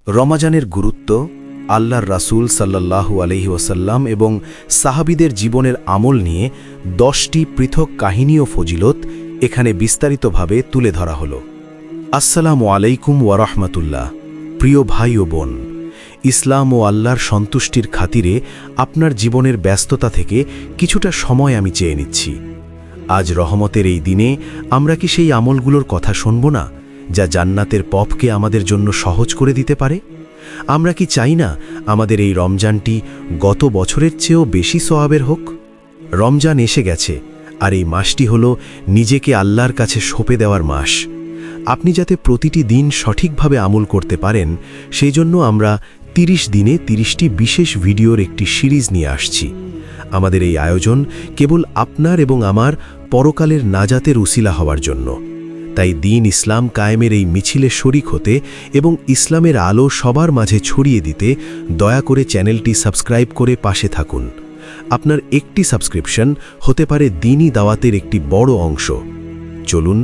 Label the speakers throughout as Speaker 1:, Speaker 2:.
Speaker 1: রমাজানের গুরুত্ব, আল্লাহর রাসূল সাল্লাল্লাহু আলাইহি ওয়াসাল্লাম এবং সাহাবীদের জীবনের আমল নিয়ে 10টি পৃথক কাহিনী ও ফজিলত এখানে বিস্তারিতভাবে তুলে ধরা হলো। আসসালামু আলাইকুম ওয়া রাহমাতুল্লাহ। প্রিয় ভাই ও বোন, ইসলাম ও আল্লাহর সন্তুষ্টির খাতিরে আপনার জীবনের ব্যস্ততা থেকে কিছুটা সময় আমি চেয়ে নিচ্ছি। আজ রহমতের এই দিনে আমরা কি সেই আমলগুলোর কথা শুনব না, যা জান্নাতের পথকে আমাদের জন্য সহজ করে দিতে পারে? আমরা কি চাই না আমাদের এই রমজানটি গত বছরের চেয়েও বেশি সওয়াবের হোক? রমজান এসে গেছে, আর এই মাসটি হলো নিজেকে আল্লাহর কাছে সঁপে দেওয়ার মাস। আপনি যাতে প্রতিটি দিন সঠিকভাবে আমল করতে পারেন, সেই জন্য আমরা 30 দিনে 30টি বিশেষ ভিডিওর একটি সিরিজ নিয়ে আসছি। আমাদের এই আয়োজন কেবল আপনার এবং আমার পরকালের নাজাতের উসিলা হওয়ার জন্য। তাই দ্বীন ইসলাম কায়েমের এই মিছিলে শরিক হতে এবং ইসলামের আলো সবার মাঝে ছড়িয়ে দিতে দয়া করে চ্যানেলটি সাবস্ক্রাইব করে পাশে থাকুন। আপনার একটি সাবস্ক্রিপশন হতে পারে দ্বীনি দাওয়াতের একটি বড় অংশ। চলুন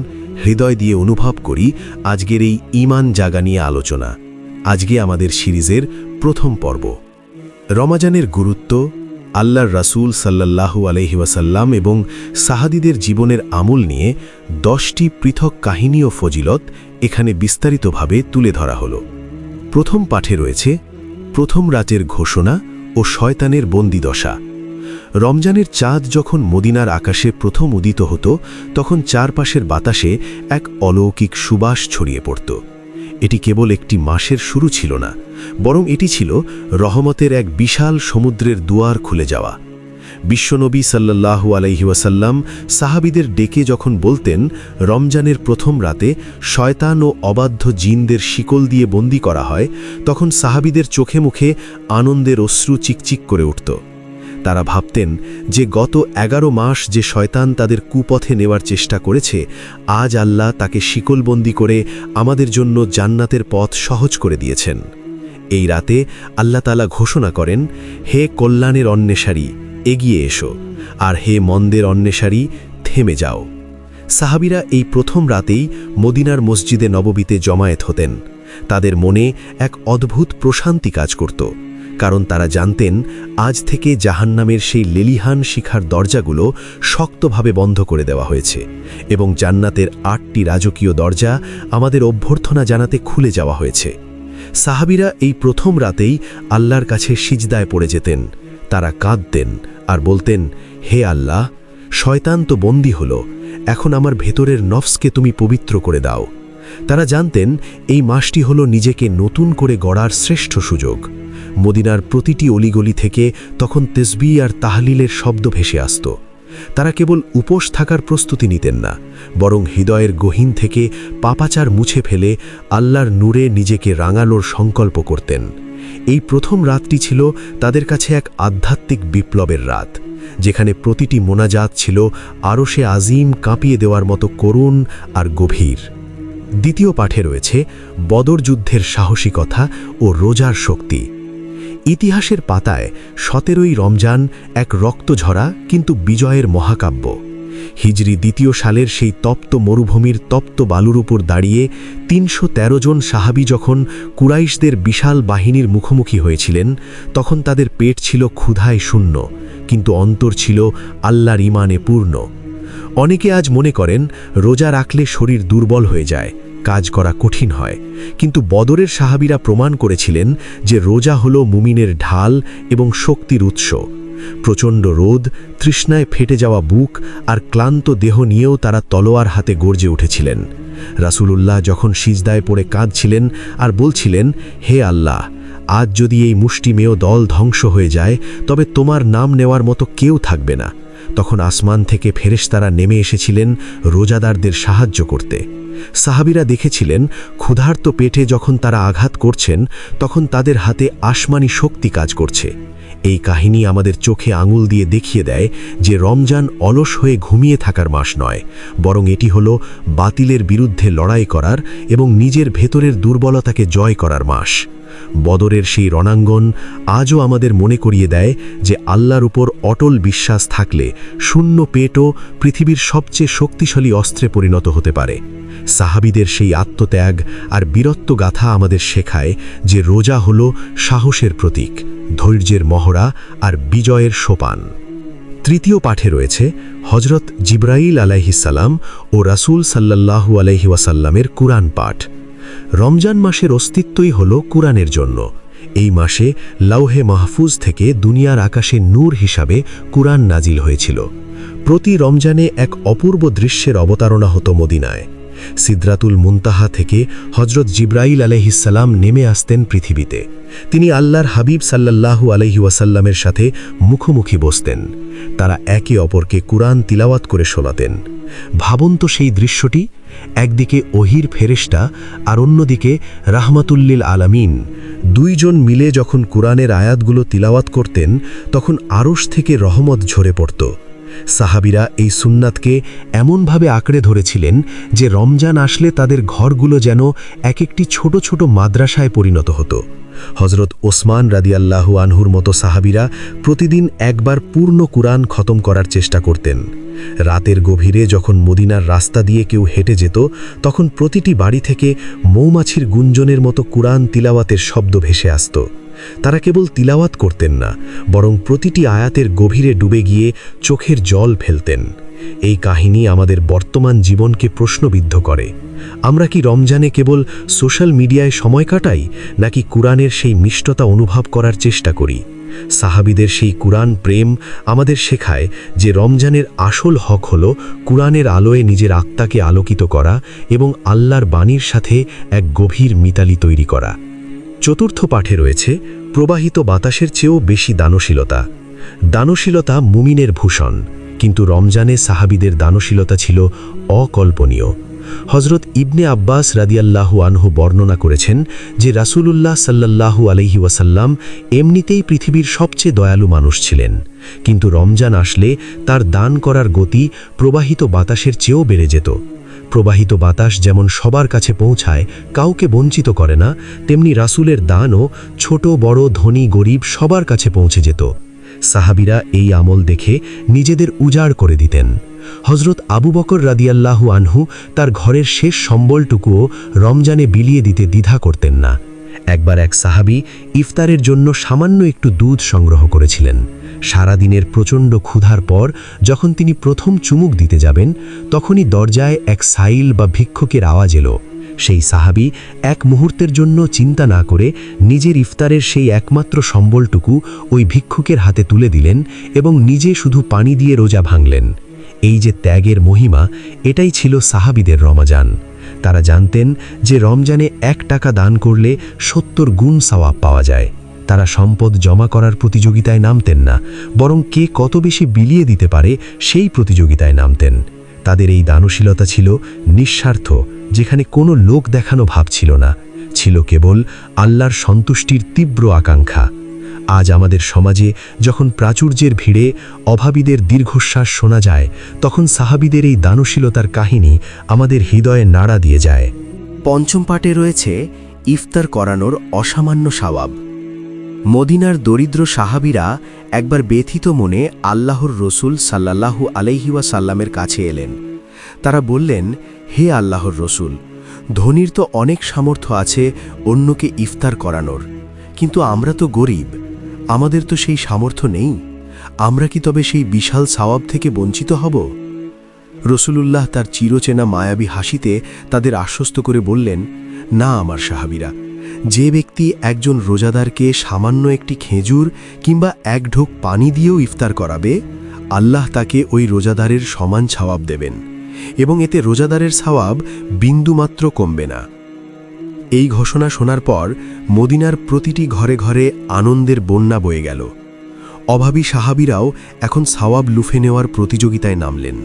Speaker 1: হৃদয় দিয়ে অনুভব করি আজকের এই ঈমান জাগা নিয়ে আলোচনা। আজকে আমাদের সিরিজের প্রথম পর্ব, রমাজানের গুরুত্ব, আল্লাহর রাসূল সাল্লাল্লাহু আলাইহি ওয়াসাল্লাম এবং সাহাবীদের জীবনের আমল নিয়ে 10টি পৃথক কাহিনী ও ফজিলত এখানে বিস্তারিতভাবে তুলে ধরা হলো। প্রথম পাঠে রয়েছে প্রথম রাতের ঘোষণা ও শয়তানের বন্দিদশা। রমজানের চাঁদ যখন মদিনার আকাশে প্রথম উদিত হতো, তখন চারপাশের বাতাসে এক অলৌকিক সুবাস ছড়িয়ে পড়ত। এটি কেবল একটি মাসের শুরু ছিল না, বরং এটি ছিল রহমতের এক বিশাল সমুদ্রের দুয়ার খুলে যাওয়া। বিশ্বনবী সাল্লাল্লাহু আলাইহি ওয়াসাল্লাম সাহাবীদের ডেকে যখন বলতেন রমজানের প্রথম রাতে শয়তান ও অবাধ্য জিনদের শিকল দিয়ে বন্দী করা হয়, তখন সাহাবীদের চোখে মুখে আনন্দের অশ্রু চিকচিক করে উঠত। তারা ভাবতেন যে গত 11 মাস যে শয়তান তাদের কুপথে নেওয়ার চেষ্টা করেছে, আজ আল্লাহ তাকে শিকলবন্দি করে আমাদের জন্য জান্নাতের পথ সহজ করে দিয়েছেন। এই রাতে আল্লাহ তাআলা ঘোষণা করেন, হে কল্যাণের অন্বেষারী, এগিয়ে এসো, আর হে মন্দের অন্বেষারী, থেমে যাও। সাহাবীরা এই প্রথম রাতেই মদিনার মসজিদে নববীতে জমায়েত হতেন। তাদের মনে এক অদ্ভুত প্রশান্তি কাজ করত, কারণ তারা জানতেন আজ থেকে জাহান্নামের সেই লেলিহান শিখার দরজাগুলো শক্তভাবে বন্ধ করে দেওয়া হয়েছে এবং জান্নাতের 8টি রাজকীয় দরজা আমাদের অভ্যর্থনা জানাতে খুলে যাওয়া হয়েছে। সাহাবীরা এই প্রথম রাতেই আল্লাহর কাছে সিজদায় পড়ে যেতেন। তারা কাঁদতেন আর বলতেন, হে আল্লাহ, শয়তান তো বন্দী হলো, এখন আমার ভেতরের নফসকে তুমি পবিত্র করে দাও। তারা জানতেন এই মাসটি হলো নিজেকে নতুন করে গড়ার শ্রেষ্ঠ সুযোগ। মদিনার প্রতিটি অলিগলি থেকে তখন তাসবিহ আর তাহলিলের শব্দ ভেসে আসত। তারা কেবল উপোস থাকার প্রস্তুতি নিতেন না, বরং হৃদয়ের গহীন থেকে পাপাচার মুছে ফেলে আল্লাহর নূরে নিজেকে রাঙানোর সংকল্প করতেন। এই প্রথম রাতটি ছিল তাদের কাছে এক আধ্যাত্মিক বিপ্লবের রাত, যেখানে প্রতিটি মোনাজাত ছিল আরশে আজিম কাঁপিয়ে দেওয়ার মতো করুণ আর গভীর। দ্বিতীয় পাঠে রয়েছে বদর যুদ্ধের সাহসিকতা ও রোজার শক্তি। ইতিহাসের পাতায় 17ই রমজান এক রক্তঝরা কিন্তু বিজয়ের মহাকাব্য। হিজরি 2য় সালের সেই তপ্ত মরুভূমির তপ্ত বালুর উপর দাঁড়িয়ে 313 জন সাহাবী যখন কুরাইশদের বিশাল বাহিনীর মুখোমুখি হয়েছিলেন, তখন তাদের পেট ছিল ক্ষুধায় শূন্য, কিন্তু অন্তর ছিল আল্লাহর ঈমানে পূর্ণ। অনেকে আজ মনে করেন রোজা রাখলে শরীর দুর্বল হয়ে যায়, কাজ করা কঠিন হয়, কিন্তু বদরের সাহাবীরা প্রমাণ করেছিলেন যে রোজা হলো মুমিনের ঢাল এবং শক্তির উৎস। প্রচণ্ড রোদ, তৃষ্ণায় ফেটে যাওয়া বুক আর ক্লান্ত দেহ নিয়েও তারা তলোয়ার হাতে গর্জে উঠেছিলেন। রাসূলুল্লাহ যখন সিজদায় পড়ে কাঁদছিলেন আর বলছিলেন, হে আল্লাহ, আজ যদি এই মুষ্টিমেয় দল ধ্বংস হয়ে যায়, তবে তোমার নাম নেওয়ার মতো কেউ থাকবে না, তখন আসমান থেকে ফেরেশতারা নেমে এসেছিলেন রোজাদারদের সাহায্য করতে। সাহাবীরা দেখেছিলেন ক্ষুধার্ত পেটে যখন তারা আঘাত করছেন, তখন তাদের হাতে আসমানি শক্তি কাজ করছে। এই কাহিনী আমাদের চোখে আঙুল দিয়ে দেখিয়ে দেয় যে রমজান অলস হয়ে ঘুমিয়ে থাকার মাস নয়, বরং এটি হলো বাতিলের বিরুদ্ধে লড়াই করার এবং নিজের ভেতরের দুর্বলতাকে জয় করার মাস। বদরের সেই রণাঙ্গন আজও আমাদের মনে করিয়ে দেয় যে আল্লাহর উপর অটল বিশ্বাস থাকলে শূন্য পেটও পৃথিবীর সবচেয়ে শক্তিশালী অস্ত্রে পরিণত হতে পারে।
Speaker 2: সাহাবীদের সেই আত্মত্যাগ আর বীরত্ব গাথা আমাদের শেখায় যে রোজা হল সাহসের প্রতীক, ধৈর্যের মহড়া আর বিজয়ের সোপান। তৃতীয় পাঠে রয়েছে হজরত জিব্রাইল আলাইহিসসালাম ও রাসূল সাল্লাল্লাহু আলাইহি ওয়াসাল্লামের কুরআন পাঠ। রমজান মাসের অস্তিত্বই হল কুরআনের জন্য। এই মাসে লাউহে মাহফুজ থেকে দুনিয়ার আকাশে নূর হিসাবে কুরআন নাজিল হয়েছিল। প্রতি রমজানে এক অপূর্ব দৃশ্যের অবতারণা হতো মদিনায়। সিদরাতুল মুনতাহা থেকে হজরত জিব্রাইল আলাইহিসসালাম নেমে আসতেন পৃথিবীতে। তিনি আল্লাহর হাবিব সাল্লাল্লাহু আলাইহি ওয়াসাল্লামের সাথে মুখোমুখি বসতেন। তারা একে অপরকে কুরআন তিলাওয়াত করে শোনাতেন। ভাবুন তো সেই দৃশ্যটি, একদিকে ওহির ফেরেশতা আর অন্যদিকে রাহমাতুল্লিল আলামিন। দুইজন মিলে যখন কুরআনের আয়াতগুলো তিলাওয়াত করতেন তখন আরশ থেকে রহমত ঝরে পড়ত। সাহাবীরা এই সুন্নাতকে এমনভাবে আঁকড়ে ধরেছিলেন যে রমজান আসলে তাদের ঘরগুলো যেন এক একটি ছোট ছোট মাদ্রাসায় পরিণত হতো। হজরত ওসমান রাদিয়াল্লাহু আনহুর মতো সাহাবীরা প্রতিদিন একবার পূর্ণ কুরআন খতম করার চেষ্টা করতেন। রাতের গভীরে যখন মদিনার রাস্তা দিয়ে কেউ হেঁটে যেত তখন প্রতিটি বাড়ি থেকে মৌমাছির গুঞ্জনের মতো কুরআন তিলাওয়াতের শব্দ ভেসে আসত। তারা কেবল তিলাওয়াত করতেন না, বরং প্রতিটি আয়াতের গভীরে ডুবে গিয়ে চোখের জল ফেলতেন। এই কাহিনী আমাদের বর্তমান জীবনকে প্রশ্নবিদ্ধ করে। আমরা কি রমজানে কেবল সোশ্যাল মিডিয়ায় সময় কাটাই, নাকি কুরআনের সেই মিষ্টতা অনুভব করার চেষ্টা করি? সাহাবীদের সেই কুরআন প্রেম আমাদের শেখায় যে রমজানের আসল হক হল কুরআনের আলোয় নিজের আত্মাকে আলোকিত করা এবং আল্লাহর বাণীর সাথে এক গভীর মিতালি তৈরি করা। চতুর্থ পাঠে রয়েছে প্রবাহিত বাতাসের চেয়েও বেশি দানশীলতা। দানশীলতা মুমিনের ভূষণ, কিন্তু রমজানে সাহাবীদের দানশীলতা ছিল অকল্পনীয়। হজরত ইবনে আব্বাস রাদিয়াল্লাহু আনহু বর্ণনা করেছেন যে রাসূলুল্লাহ সাল্লাল্লাহু আলাইহি ওয়াসাল্লাম এমনিতেই পৃথিবীর সবচেয়ে দয়ালু মানুষ ছিলেন, কিন্তু রমজান আসলে তার দান করার গতি প্রবাহিত বাতাসের চেয়েও বেড়ে যেত। প্রবাহিত বাতাস যেমন সবার কাছে পৌঁছায়, কাউকে বঞ্চিত করে না, তেমনি রাসূলের দানও ছোট বড় ধনী গরিব সবার কাছে পৌঁছে যেত। সাহাবীরা এই আমল দেখে নিজেদের উজাড় করে দিতেন। হজরত আবু বকর রাদিয়াল্লাহু আনহু তার ঘরের শেষ সম্বলটুকুও রমজানে বিলিয়ে দিতে দ্বিধা করতেন না। একবার এক সাহাবী ইফতারের জন্য সামান্য একটু দুধ সংগ্রহ করেছিলেন। সারাদিনের প্রচণ্ড ক্ষুধার পর যখন তিনি প্রথম চুমুক দিতে যাবেন, তখনই দরজায় এক সাইল বা ভিক্ষুকের আওয়াজ এলো। সেই সাহাবী এক মুহূর্তের জন্য চিন্তা না করে নিজের ইফতারের সেই একমাত্র সম্বলটুকু ওই ভিক্ষুকের হাতে তুলে দিলেন এবং নিজে শুধু পানি দিয়ে রোজা ভাঙলেন। এই যে ত্যাগের মহিমা, এটাই ছিল সাহাবীদের রমজান। তারা জানতেন যে রমজানে 1 টাকা দান করলে 70 গুণ সওয়াব পাওয়া যায়। তারা সম্পদ জমা করার প্রতিযোগিতায় নামতেন না, বরং কে কত বেশি বিলিয়ে দিতে পারে সেই প্রতিযোগিতায় নামতেন। তাদের এই দানশীলতা ছিল নিঃস্বার্থ, যেখানে কোনো লোক দেখানো ভাব ছিল না, ছিল কেবল আল্লাহর সন্তুষ্টির তীব্র আকাঙ্ক্ষা। আজ আমাদের সমাজে যখন প্রাচুর্যের ভিড়ে অভাবীদের দীর্ঘশ্বাস শোনা যায়, তখন সাহাবীদের এই দানশীলতার কাহিনী আমাদের হৃদয়ে নাড়া দিয়ে যায়।
Speaker 1: পঞ্চম পাঠে রয়েছে ইফতার করানোর অসামান্য সওয়াব। মদিনার দরিদ্র সাহাবীরা একবার ব্যথিত মনে আল্লাহর রসুল সাল্লাল্লাহু আলাইহি ওয়াসাল্লামের কাছে এলেন। তারা বললেন, হে আল্লাহর রসুল, ধনীর তো অনেক সামর্থ্য আছে অন্যকে ইফতার করানোর, কিন্তু আমরা তো গরিব, আমাদের তো সেই সামর্থ্য নেই। আমরা কি তবে সেই বিশাল সওয়াব থেকে বঞ্চিত হব? রসূলুল্লাহ তার চিরচেনা মায়াবী হাসিতে তাদের আশ্বস্ত করে বললেন, না আমার সাহাবীরা, যে ব্যক্তি একজন রোজাদারকে সামান্য একটি খেজুর কিংবা 1 ঢোক পানি দিয়েও ইফতার করাবে, আল্লাহ তাকে ওই রোজাদারের সমান সওয়াব দেবেন এবং এতে রোজাদারের সওয়াব বিন্দুমাত্র কমবে না। এই ঘোষণা শোনার পর মদিনার প্রতিটি ঘরে ঘরে আনন্দের বন্যা বয়ে গেল। অভাবী সাহাবীরাও এখন সওয়াব লুফে নেওয়ার প্রতিযোগিতায় নামলেন।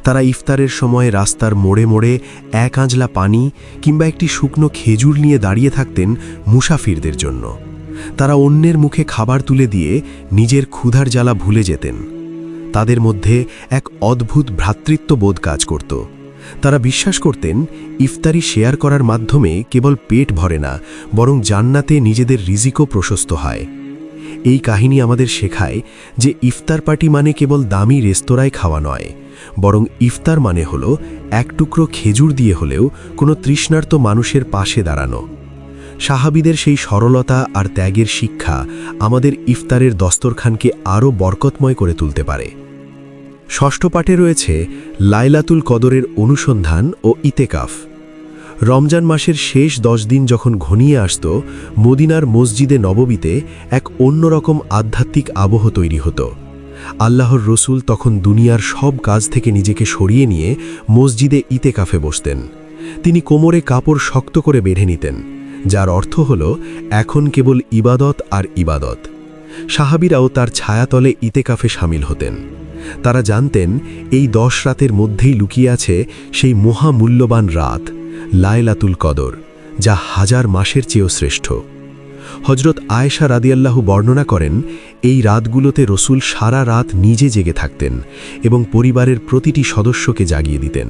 Speaker 1: তারা ইফতারের সময় রাস্তার মোড়ে মোড়ে 1 আঁজলা পানি কিংবা একটি শুকনো খেজুর নিয়ে দাঁড়িয়ে থাকতেন মুসাফিরদের জন্য। তারা অন্যের মুখে খাবার তুলে দিয়ে নিজের ক্ষুধার জ্বালা ভুলে যেতেন। তাদের মধ্যে এক অদ্ভুত ভ্রাতৃত্ববোধ কাজ করত। তারা বিশ্বাস করতেন ইফতারি শেয়ার করার মাধ্যমে কেবল পেট ভরে না, বরং জান্নাতে নিজেদের রিজিকও প্রশস্ত হয়।
Speaker 2: এই কাহিনী আমাদের শেখায় যে ইফতার পার্টি মানে কেবল দামি রেস্তোরাঁয় খাওয়া নয়, বরং ইফতার মানে হল এক টুকরো খেজুর দিয়ে হলেও কোনো তৃষ্ণার্ত মানুষের পাশে দাঁড়ানো। সাহাবীদের সেই সরলতা আর ত্যাগের শিক্ষা আমাদের ইফতারের দস্তরখানকে আরও বরকতময় করে তুলতে পারে। ষষ্ঠ পাঠে রয়েছে লাইলাতুল কদরের অনুসন্ধান ও ইতেকাফ। রমজান মাসের শেষ 10 দিন যখন ঘনিয়ে আসত, মদিনার মসজিদে নববীতে এক অন্যরকম আধ্যাত্মিক আবহ তৈরি হতো। আল্লাহর রসুল তখন দুনিয়ার সব কাজ থেকে নিজেকে সরিয়ে নিয়ে মসজিদে ইতেকাফে বসতেন। তিনি কোমরে কাপড় শক্ত করে বেঁধে নিতেন, যার অর্থ হল এখন কেবল ইবাদত আর ইবাদত। সাহাবীরাও তার ছায়াতলে ইতেকাফে সামিল হতেন। তারা জানতেন এই 10 রাতের মধ্যেই লুকিয়ে আছে সেই মহামূল্যবান রাত লাইলাতুল কদর, যা 1000 মাসের চেয়েও শ্রেষ্ঠ। হজরত আয়েশা রাদিয়াল্লাহু বর্ণনা করেন, এই রাতগুলোতে রসুল সারা রাত নিজে জেগে থাকতেন এবং পরিবারের প্রতিটি সদস্যকে জাগিয়ে দিতেন।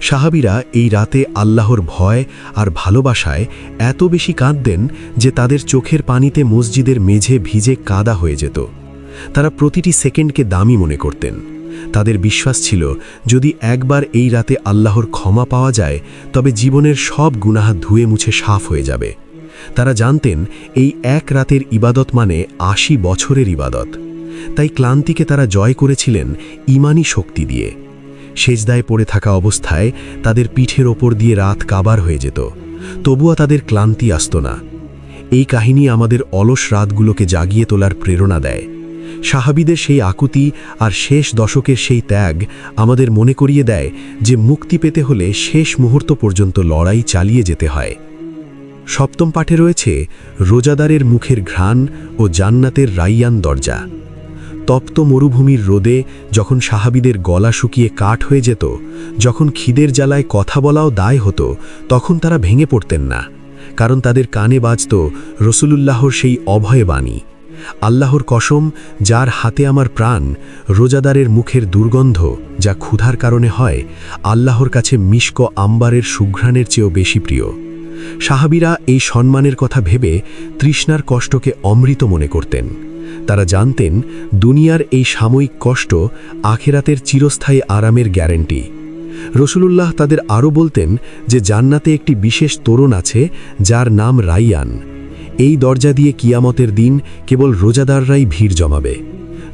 Speaker 2: সাহাবীরা এই রাতে আল্লাহর ভয় আর ভালোবাসায় এত বেশি কাঁদতেন যে তাদের চোখের পানিতে মসজিদের মেঝে ভিজে কাদা হয়ে যেত। তারা প্রতিটি সেকেন্ডকে দামি মনে করতেন। তাদের বিশ্বাস ছিল, যদি একবার এই রাতে আল্লাহর ক্ষমা পাওয়া যায় তবে জীবনের সব গুনাহ ধুয়ে মুছে সাফ হয়ে যাবে। তারা জানতেন এই এক রাতের ইবাদত মানে 80 বছরের ইবাদত। তাই ক্লান্তিকে তারা জয় করেছিলেন ঈমানি শক্তি দিয়ে। সেজদায় পড়ে থাকা অবস্থায় তাদের পিঠের ওপর দিয়ে রাত কাবার হয়ে যেত, তবুও তাদের ক্লান্তি আসত না। এই কাহিনী আমাদের অলস রাতগুলোকে জাগিয়ে তোলার প্রেরণা দেয়। সাহাবীদের সেই আকুতি আর শেষ দশকের সেই ত্যাগ আমাদের মনে করিয়ে দেয় যে মুক্তি পেতে হলে শেষ মুহূর্ত পর্যন্ত লড়াই চালিয়ে যেতে হয়। সপ্তম পাঠে রয়েছে রোজাদারের মুখের ঘ্রাণ ও জান্নাতের রাইয়ান দরজা। তপ্ত মরুভূমির রোদে যখন সাহাবীদের গলা শুকিয়ে কাঠ হয়ে যেত, যখন খিদের জ্বালায় কথা বলাও দায় হতো, তখন তারা ভেঙে পড়তেন না, কারণ তাদের কানে বাজত রসুলুল্লাহর সেই অভয় বাণী, আল্লাহর কসম, যার হাতে আমার প্রাণ, রোজাদারের মুখের দুর্গন্ধ যা ক্ষুধার কারণে হয়, আল্লাহর কাছে মিশক আম্বারের সুঘ্রাণের চেয়েও বেশি প্রিয়। সাহাবীরা এই সম্মানের কথা ভেবে তৃষ্ণার কষ্টকে অমৃত মনে করতেন। তারা জানতেন দুনিয়ার এই সাময়িক কষ্ট আখিরাতের চিরস্থায়ী আরামের গ্যারান্টি। রসুলুল্লাহ তাদের আরও বলতেন যে জান্নাতে একটি বিশেষ তোরণ আছে যার নাম রাইয়ান। এই দরজা দিয়ে কিয়ামতের দিন কেবল রোজাদাররাই ভিড় জমাবে।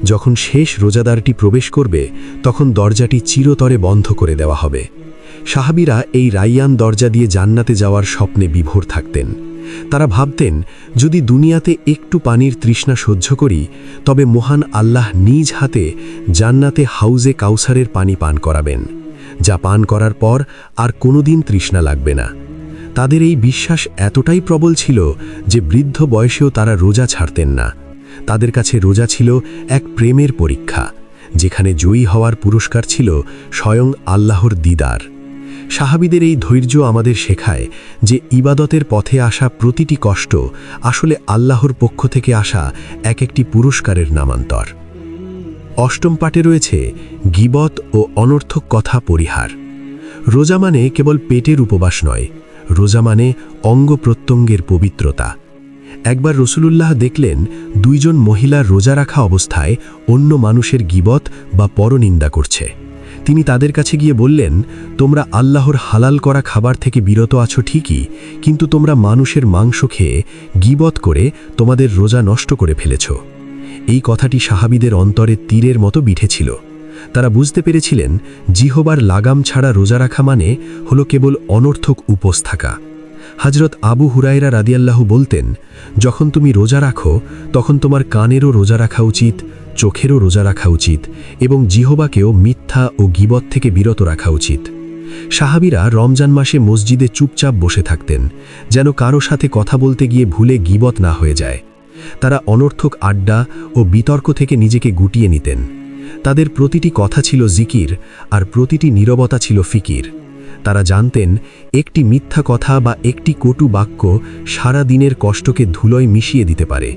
Speaker 2: যখন শেষ রোজাদারটি প্রবেশ করবে তখন দরজাটি চিরতরে বন্ধ করে দেওয়া হবে। সাহাবীরা এই রাইয়ান দরজা দিয়ে জান্নাতে যাওয়ার স্বপ্নে বিভোর থাকতেন। তারা ভাবতেন, যদি দুনিয়াতে একটু পানির তৃষ্ণা সহ্য করি তবে মহান আল্লাহ নিজ হাতে জান্নাতে হাউজে কাউসারের পানি পান করাবেন, যা পান করার পর আর কোনোদিন তৃষ্ণা লাগবে না। তাদের এই বিশ্বাস এতটাই প্রবল ছিল যে বৃদ্ধ বয়সেও তারা রোজা ছাড়তেন না। তাদের কাছে রোজা ছিল এক প্রেমের পরীক্ষা, যেখানে জয়ী হওয়ার পুরস্কার ছিল স্বয়ং আল্লাহর দিদার। সাহাবীদের এই ধৈর্য আমাদের শেখায় যে ইবাদতের পথে আসা প্রতিটি কষ্ট আসলে আল্লাহর পক্ষ থেকে আসা এক একটি পুরস্কারের নামান্তর। অষ্টম পাঠে রয়েছে গীবত ও অনর্থক কথা পরিহার। রোজা মানে কেবল পেটের উপবাস নয়, রোজা মানে অঙ্গ প্রত্যঙ্গের পবিত্রতা। একবার রসুলুল্লাহ দেখলেন 2 জন মহিলা রোজা রাখা অবস্থায় অন্য মানুষের গীবত বা পরনিন্দা করছে। তিনি তাদের কাছে গিয়ে বললেন, তোমরা আল্লাহর হালাল করা খাবার থেকে বিরত আছো ঠিকই, কিন্তু তোমরা মানুষের মাংস খেয়ে গীবত করে তোমাদের রোজা নষ্ট করে ফেলেছ। এই কথাটি সাহাবীদের অন্তরে তীরের মতো বিঁধেছিল। তারা বুঝতে পেরেছিলেন জিহবার লাগাম ছাড়া রোজা রাখা মানে হলো কেবল অনর্থক উপোস থাকা। হযরত আবু হুরায়রা রাদিয়াল্লাহু বলতেন, যখন তুমি রোজা রাখো তখন তোমার কানেরও রোজা রাখা উচিত, চোখেরও রোজা রাখা উচিত এবং জিহবাকেও মিথ্যা ও গীবত থেকে বিরত রাখা উচিত। সাহাবীরা রমজান মাসে মসজিদে চুপচাপ বসে থাকতেন, যেন কারো সাথে কথা বলতে গিয়ে ভুলে গীবত না হয়ে যায়। তারা অনর্থক আড্ডা ও বিতর্ক থেকে নিজেকে গুটিয়ে নিতেন। তাদের প্রতিটি কথা ছিল জিকির আর প্রতিটি নীরবতা ছিল ফিকির। তারা জানতেন একটি মিথ্যা কথা বা একটি কটু বাক্য সারা দিনের কষ্টকে ধুলোয় মিশিয়ে দিতে পারে।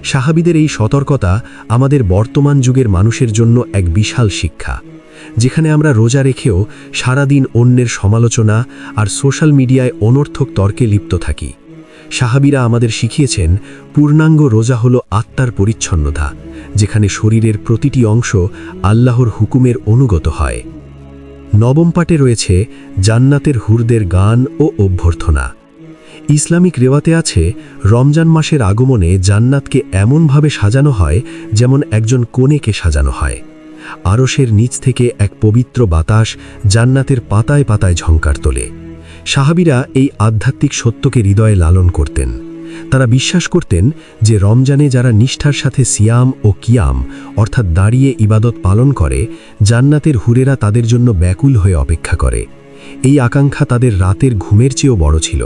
Speaker 2: সাহাবীদের এই সতর্কতা আমাদের বর্তমান যুগের মানুষের জন্য এক বিশাল শিক্ষা, যেখানে আমরা রোজা রেখেও সারাদিন অন্যের সমালোচনা আর সোশ্যাল মিডিয়ায় অনর্থক তর্কে লিপ্ত থাকি। সাহাবীরা আমাদের শিখিয়েছেন পূর্ণাঙ্গ রোজা হলো আত্মার পরিচ্ছন্নতা, যেখানে শরীরের প্রতিটি অংশ আল্লাহর হুকুমের অনুগত হয়। নবম পাঠে রয়েছে জান্নাতের হুরদের গান ও অভ্যর্থনা। ইসলামিক রেওয়াতে আছে রমজান মাসের আগমনে জান্নাতকে এমনভাবে সাজানো হয় যেমন একজন কনেকে সাজানো হয়। আরশের নিচ থেকে এক পবিত্র বাতাস জান্নাতের পাতায় পাতায় ঝংকার তোলে। সাহাবীরা এই আধ্যাত্মিক সত্যকে হৃদয়ে লালন করতেন। তারা বিশ্বাস করতেন যে রমজানে যারা নিষ্ঠার সাথে সিয়াম ও কিয়াম অর্থাৎ দাঁড়িয়ে ইবাদত পালন করে, জান্নাতের হুরেরা তাদের জন্য ব্যাকুল হয়ে অপেক্ষা করে। এই আকাঙ্ক্ষা তাদের রাতের ঘুমের চেয়েও বড় ছিল।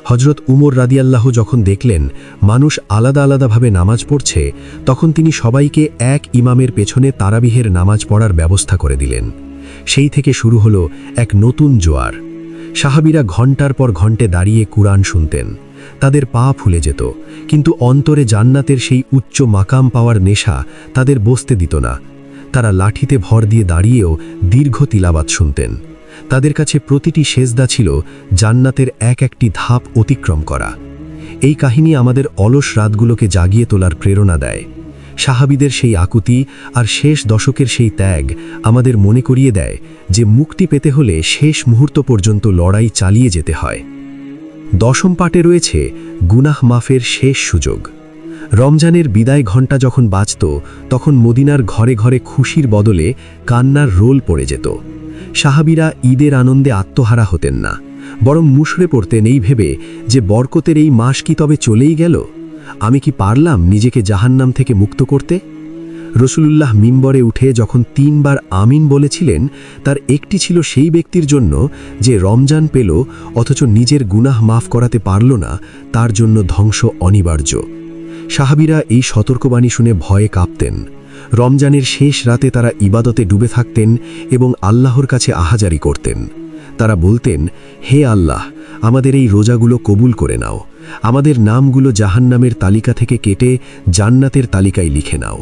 Speaker 2: হজরত উমর রাদিয়াল্লাহু যখন দেখলেন মানুষ আলাদা আলাদাভাবে নামাজ পড়ছে, তখন তিনি সবাইকে এক ইমামের পেছনে তারাবিহের নামাজ পড়ার ব্যবস্থা করে দিলেন। সেই থেকে শুরু হলো এক নতুন জোয়ার। সাহাবীরা ঘণ্টার পর ঘণ্টে দাঁড়িয়ে কুরআন শুনতেন। তাদের পা ফুলে যেত, কিন্তু অন্তরে জান্নাতের সেই উচ্চ মাকাম পাওয়ার নেশা তাদের বসতে দিত না। তারা লাঠিতে ভর দিয়ে দাঁড়িয়েও দীর্ঘ তিলাওয়াত শুনতেন। তাদের কাছে প্রতিটি সেজদা ছিল জান্নাতের এক একটি ধাপ অতিক্রম করা। এই কাহিনী আমাদের অলস রাতগুলোকে জাগিয়ে তোলার প্রেরণা দেয়। সাহাবীদের সেই আকুতি আর শেষ দশকের সেই ত্যাগ আমাদের মনে করিয়ে দেয় যে মুক্তি পেতে হলে শেষ মুহূর্ত পর্যন্ত লড়াই চালিয়ে যেতে হয়। দশম পাঠে রয়েছে গুনাহ মাফের শেষ সুযোগ। রমজানের বিদায় ঘণ্টা যখন বাজত, তখন মদিনার ঘরে ঘরে খুশির বদলে কান্নার রোল পড়ে যেত। সাহাবীরা ঈদের আনন্দে আত্মহারা হতেন না, বরং মুশড়ে পড়তেন এই ভেবে যে বরকতের এই মাস কি তবে চলেই গেল? আমি কি পারলাম নিজেকে জাহান্নাম থেকে মুক্ত করতে? রসুলুল্লাহ মিম্বরে উঠে যখন 3 বার আমিন বলেছিলেন, তার একটি ছিল সেই ব্যক্তির জন্য যে রমজান পেল অথচ নিজের গুনাহ মাফ করাতে পারল না, তার জন্য ধ্বংস অনিবার্য। সাহাবীরা এই সতর্কবাণী শুনে ভয়ে কাঁপতেন। রমজানের শেষ রাতে তারা ইবাদতে ডুবে থাকতেন এবং আল্লাহর কাছে আহাজারি করতেন। তারা বলতেন, হে আল্লাহ, আমাদের এই রোজাগুলো কবুল করে নাও। আমাদের নামগুলো জাহান্নামের তালিকা থেকে কেটে জান্নাতের তালিকায় লিখে নাও।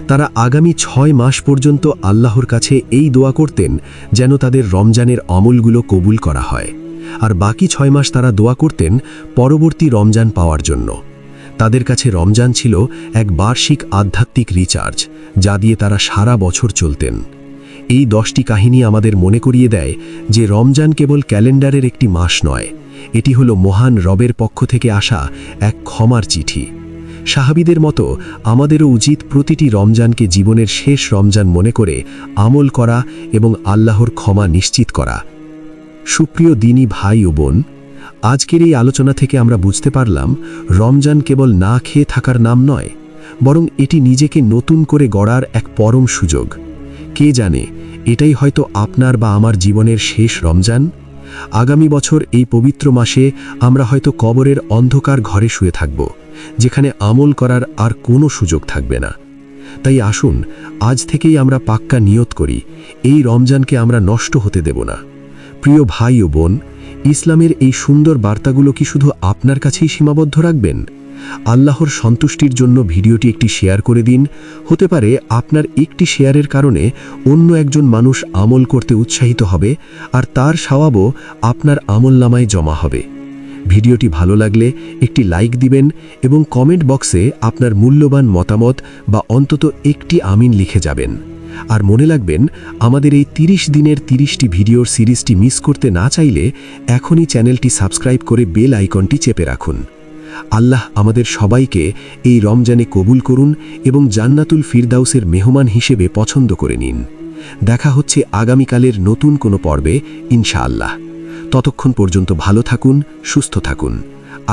Speaker 2: তারা আগামী 6 মাস পর্যন্ত আল্লাহর কাছে এই দোয়া করতেন যেন তাদের রমজানের আমলগুলো কবুল করা হয়, আর বাকি 6 মাস তারা দোয়া করতেন পরবর্তী রমজান পাওয়ার জন্য। তাদের কাছে রমজান ছিল এক বার্ষিক আধ্যাত্মিক রিচার্জ, যা দিয়ে তারা সারা বছর চলতেন। এই 10টি কাহিনী আমাদের মনে করিয়ে দেয় যে রমজান কেবল ক্যালেন্ডারের একটি মাস নয়, এটি হলো মহান রবের পক্ষ থেকে আসা এক ক্ষমার চিঠি। সাহাবীদের মতো আমাদেরও উচিত প্রতিটি রমজানকে জীবনের শেষ রমজান মনে করে আমল করা এবং আল্লাহর ক্ষমা নিশ্চিত করা। সুপ্রিয় দিনী ভাই ও বোন, আজকের এই আলোচনা থেকে আমরা বুঝতে পারলাম রমজান কেবল না খেয়ে থাকার নাম নয়, বরং এটি নিজেকে নতুন করে গড়ার এক পরম সুযোগ। কে জানে, এটাই হয়তো আপনার বা আমার জীবনের শেষ রমজান। আগামী বছর এই পবিত্র মাসে আমরা হয়তো কবরের অন্ধকার ঘরে শুয়ে থাকব, যেখানে আমল করার আর কোনো সুযোগ থাকবে না। তাই আসুন আজ থেকেই আমরা পাক্কা নিয়ত করি, এই রমজানকে আমরা নষ্ট হতে দেব না। প্রিয় ভাই ও বোন, ইসলামের এই সুন্দর বার্তাগুলো কি শুধু আপনার কাছেই সীমাবদ্ধ রাখবেন? আল্লাহর সন্তুষ্টির জন্য ভিডিওটি একটি শেয়ার করে দিন। হতে পারে আপনার একটি শেয়ারের কারণে অন্য একজন মানুষ আমল করতে উৎসাহিত হবে, আর তার সওয়াবও আপনার আমলনামায় জমা হবে। ভিডিওটি ভালো লাগলে একটি লাইক দিবেন এবং কমেন্ট বক্সে আপনার মূল্যবান মতামত বা অন্তত একটি আমিন লিখে যাবেন। আর মনে রাখবেন, আমাদের এই 30 দিনের 30টি ভিডিওর সিরিজটি মিস করতে না চাইলে এখনই চ্যানেলটি সাবস্ক্রাইব করে বেল আইকনটি চেপে রাখুন। আল্লাহ আমাদের সবাইকে এই রমজানে কবুল করুন এবং জান্নাতুল ফিরদাউসের মেহমান হিসেবে পছন্দ করে নিন। দেখা হচ্ছে আগামীকালের নতুন কোনো পর্বে ইনশাআল্লাহ। ততক্ষণ পর্যন্ত ভালো থাকুন, সুস্থ থাকুন।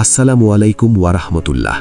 Speaker 2: আসসালামু আলাইকুম ওয়া রাহমাতুল্লাহ।